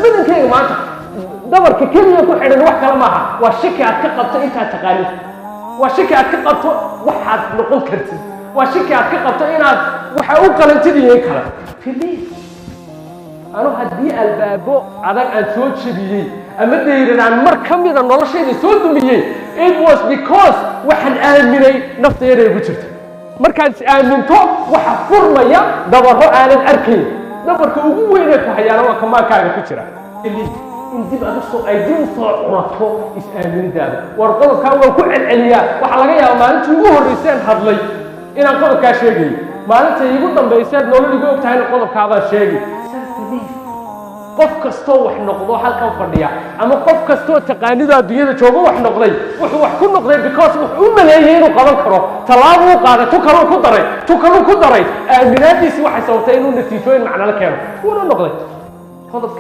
badankeyga maanta dabarka keliya ku xidhan wax kale maaha waa shaki aad ka qabto intaad taqaanid waa shaki aad ka qabto waxaad noqon kartid waa shaki aad ka qabto inaad waxa u qalantid iyo kale filiis anu haddii albaabo adag aan soo jebiyey ama dayranaan mar ka mida noloshayda soo dumiyey it was because waxaan aaminay naftayda igu jirta markaad is aaminto waxa furmaya dabaro aanad arkayn dabarka ugu weyn ee ku hayaana waa kamaankaaga ku jira in dib aad ay dib soo curato is aaminidaada war qodobkaa waan ku celceliyaa waxaa laga yaabaa maalintii ugu horreyseen hadlay inaan qodobkaa sheegay maalinta iigu dambayseed nolol igu og tahayna qodobkaabaan sheegay qof kastoo wax noqdo halkan fadhiya ama qof kastoo taqaanida adduunyada jooga wax noqday wuxuu wax ku noqday because wuxuu u maleeyay inuu qaban karo talaabo uu qaaday tu kaluu ku daray aaminaadiisi waxay sababtay inuu natiijooyin macno la keeno wuuna noqday